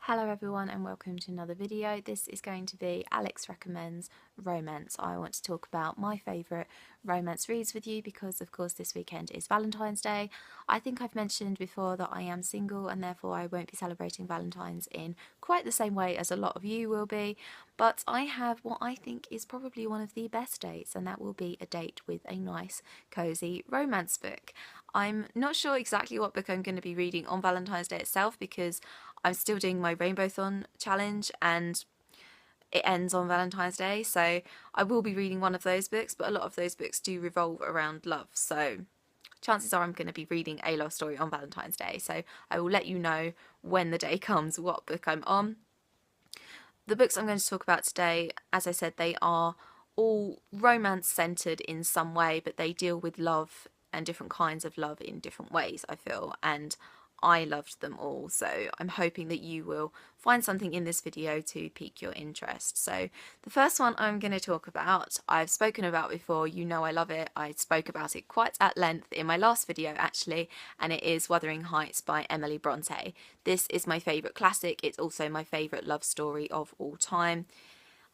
Hello everyone and welcome to another video. This is going to be Alex Recommends Romance. I want to talk about my favourite romance reads with you because of course this weekend is Valentine's Day. I think I've mentioned before that I am single and therefore I won't be celebrating Valentine's in quite the same way as a lot of you will be, but I have what I think is probably one of the best dates, and that will be a date with a nice cosy romance book. I'm not sure exactly what book I'm going to be reading on Valentine's Day itself because I'm still doing my Rainbowthon challenge and it ends on Valentine's Day, so I will be reading one of those books, but a lot of those books do revolve around love, so chances are I'm going to be reading a love story on Valentine's Day, so I will let you know when the day comes what book I'm on. The books I'm going to talk about today, as I said, they are all romance centred in some way, but they deal with love and different kinds of love in different ways, I feel, and I loved them all, so I'm hoping that you will find something in this video to pique your interest. So the first one I'm going to talk about, I've spoken about before, you know I love it, I spoke about it quite at length in my last video actually, and it is Wuthering Heights by Emily Bronte. This is my favourite classic, it's also my favourite love story of all time.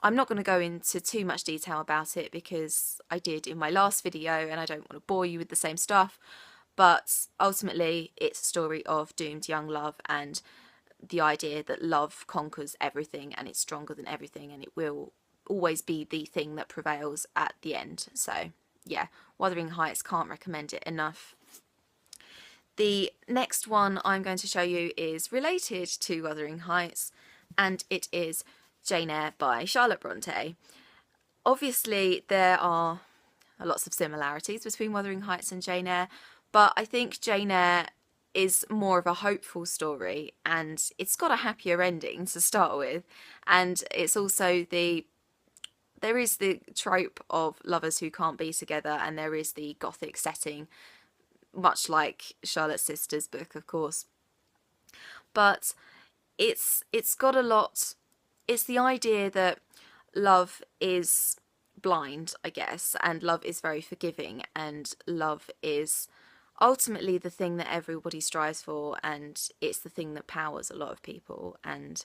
I'm not going to go into too much detail about it because I did in my last video and I don't want to bore you with the same stuff. But ultimately, it's a story of doomed young love and the idea that love conquers everything and it's stronger than everything and it will always be the thing that prevails at the end. So, yeah, Wuthering Heights, can't recommend it enough. The next one I'm going to show you is related to Wuthering Heights, and it is Jane Eyre by Charlotte Bronte. Obviously, there are lots of similarities between Wuthering Heights and Jane Eyre, but I think Jane Eyre is more of a hopeful story and it's got a happier ending to start with, and it's also there is the trope of lovers who can't be together, and there is the gothic setting, much like Charlotte's sister's book of course, but it's got a lot. It's the idea that love is blind, I guess, and love is very forgiving, and love is ultimately the thing that everybody strives for, and it's the thing that powers a lot of people. And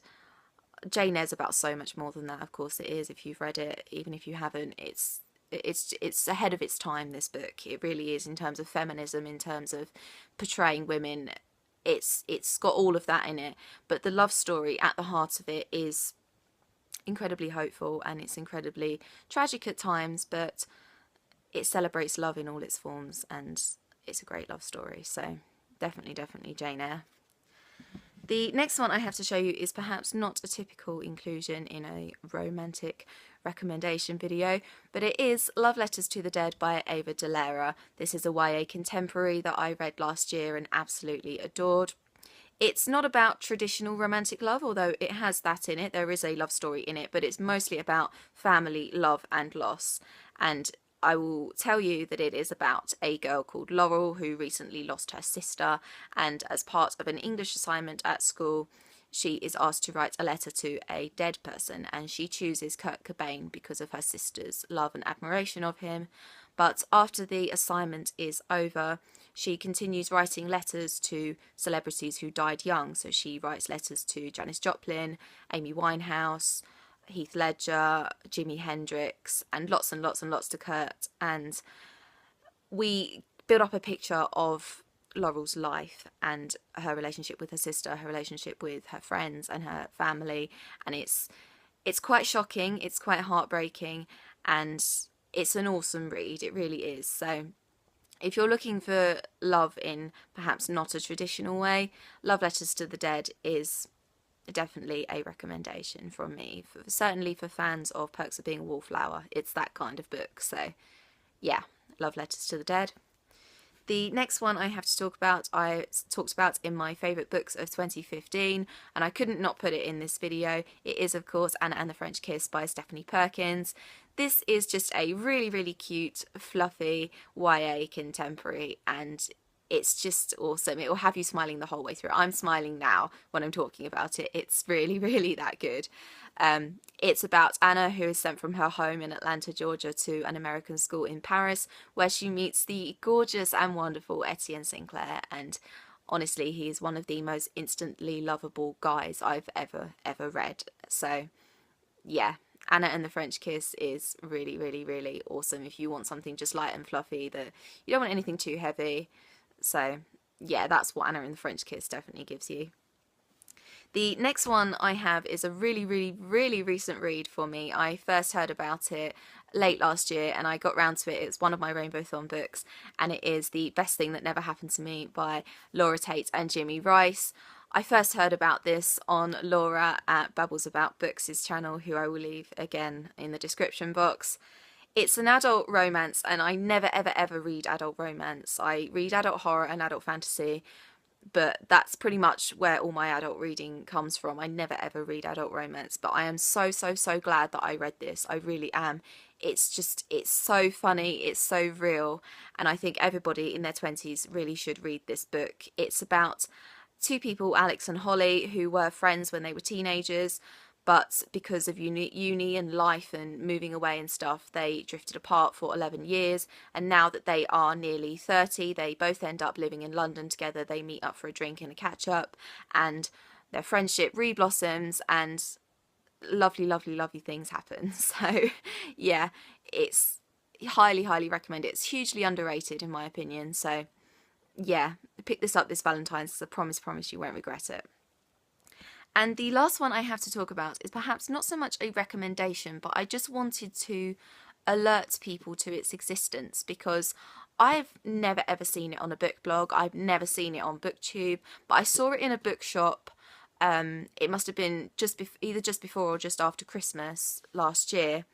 Jane Eyre's about so much more than that, of course it is. If you've read it, even if you haven't, it's ahead of its time, this book. It really is, in terms of feminism, in terms of portraying women. It's got all of that in it, but the love story at the heart of it is incredibly hopeful and it's incredibly tragic at times, but it celebrates love in all its forms and it's a great love story. So definitely Jane Eyre. The next one I have to show you is perhaps not a typical inclusion in a romantic recommendation video, but it is Love Letters to the Dead by Ava de Lara. This is a YA contemporary that I read last year and absolutely adored. It's not about traditional romantic love, although it has that in it. There is a love story in it, but it's mostly about family, love and loss. And I will tell you that it is about a girl called Laurel who recently lost her sister, and as part of an English assignment at school, she is asked to write a letter to a dead person, and she chooses Kurt Cobain because of her sister's love and admiration of him. But after the assignment is over, she continues writing letters to celebrities who died young. So she writes letters to Janis Joplin, Amy Winehouse, Heath Ledger, Jimi Hendrix, and lots to Kurt. And we build up a picture of Laurel's life and her relationship with her sister, her relationship with her friends and her family. And it's quite shocking, it's quite heartbreaking, and it's an awesome read, it really is. So if you're looking for love in perhaps not a traditional way, Love Letters to the Dead is definitely a recommendation from me, certainly for fans of Perks of Being a Wallflower. It's that kind of book. So yeah, Love Letters to the Dead. The next one I have to talk about, I talked about in my favourite books of 2015, and I couldn't not put it in this video. It is, of course, Anna and the French Kiss by Stephanie Perkins. This is just a really cute, fluffy YA contemporary, and it's just awesome. It will have you smiling the whole way through. I'm smiling now when I'm talking about it. It's really that good. It's about Anna, who is sent from her home in Atlanta, Georgia, to an American school in Paris, where she meets the gorgeous and wonderful Etienne Sinclair. And honestly, he is one of the most instantly lovable guys I've ever read. So yeah, Anna and the French Kiss is really, really, really awesome if you want something just light and fluffy, that you don't want anything too heavy. So yeah, that's what Anna and the French Kiss definitely gives you. The next one I have is a really, really, really recent read for me. I first heard about it late last year and I got round to it. It's one of my Rainbow Thorn books, and it is The Best Thing That Never Happened to Me by Laura Tate and Jimmy Rice. I first heard about this on Laura at Babbles About Books' channel, who I will leave again in the description box. It's an adult romance, and I never ever read adult romance. I read adult horror and adult fantasy, but that's pretty much where all my adult reading comes from. I never ever read adult romance, but I am so glad that I read this. I really am. It's so funny, it's so real, and I think everybody in their 20s really should read this book. It's about two people, Alex and Holly, who were friends when they were teenagers, but because of uni and life and moving away and stuff, they drifted apart for 11 years. And now that they are nearly 30, they both end up living in London together. They meet up for a drink and a catch up, and their friendship re-blossoms, and lovely, lovely, lovely things happen. So yeah, it's highly recommend it. It's hugely underrated in my opinion. So yeah, pick this up this Valentine's, because I promise you won't regret it. And the last one I have to talk about is perhaps not so much a recommendation, but I just wanted to alert people to its existence, because I've never ever seen it on a book blog. I've never seen it on BookTube, but I saw it in a bookshop. It must have been either just before or just after Christmas last year.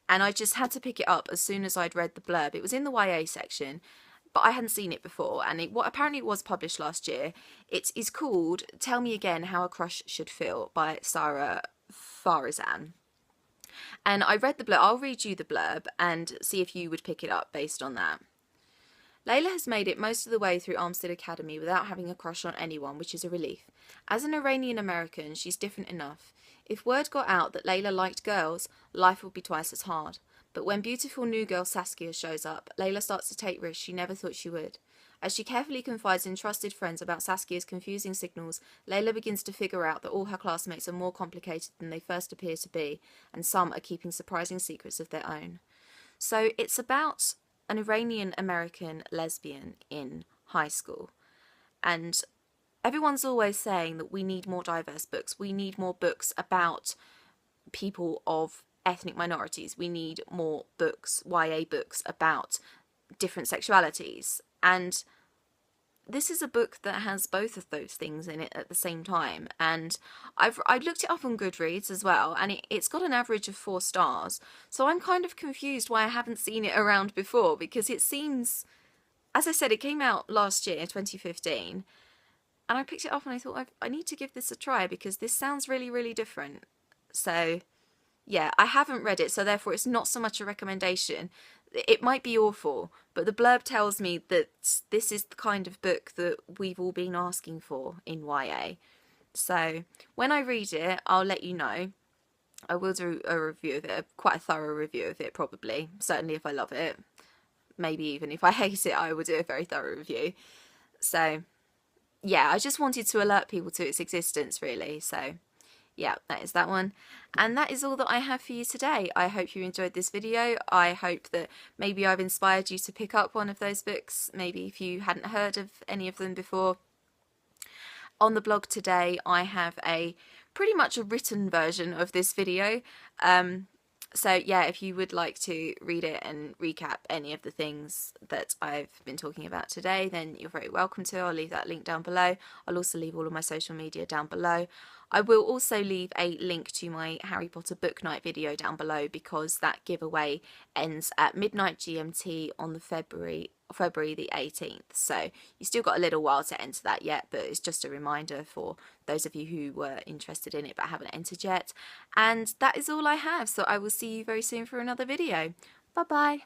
And I just had to pick it up as soon as I'd read the blurb. It was in the YA section, but I hadn't seen it before, and apparently it was published last year. It is called Tell Me Again How a Crush Should Feel by Sarah Farizan. And I read the blurb. I'll read you the blurb and see if you would pick it up based on that. Layla has made it most of the way through Armstead Academy without having a crush on anyone, which is a relief. As an Iranian American, she's different enough. If word got out that Layla liked girls, life would be twice as hard. But when beautiful new girl Saskia shows up, Layla starts to take risks she never thought she would. As she carefully confides in trusted friends about Saskia's confusing signals, Layla begins to figure out that all her classmates are more complicated than they first appear to be, and some are keeping surprising secrets of their own. So it's about an Iranian-American lesbian in high school. And everyone's always saying that we need more diverse books. We need more books about people of ethnic minorities. We need more books, YA books, about different sexualities. And this is a book that has both of those things in it at the same time. And I looked it up on Goodreads as well, and it's got an average of 4 stars. So I'm kind of confused why I haven't seen it around before, because it seems, as I said, it came out last year, 2015. And I picked it up and I thought, I need to give this a try, because this sounds really, really different. So yeah, I haven't read it, so therefore it's not so much a recommendation. It might be awful, but the blurb tells me that this is the kind of book that we've all been asking for in YA. So when I read it, I'll let you know. I will do a review of it, quite a thorough review of it probably. Certainly if I love it. Maybe even if I hate it, I will do a very thorough review. So yeah, I just wanted to alert people to its existence really, so yeah, that is that one. And that is all that I have for you today. I hope you enjoyed this video. I hope that maybe I've inspired you to pick up one of those books, maybe if you hadn't heard of any of them before. On the blog today, I have pretty much a written version of this video. So yeah, if you would like to read it and recap any of the things that I've been talking about today, then you're very welcome to. I'll leave that link down below. I'll also leave all of my social media down below. I will also leave a link to my Harry Potter book night video down below, because that giveaway ends at midnight GMT on the February the 18th. So you still got a little while to enter that yet, but it's just a reminder for those of you who were interested in it but haven't entered yet. And that is all I have, so I will see you very soon for another video. Bye bye.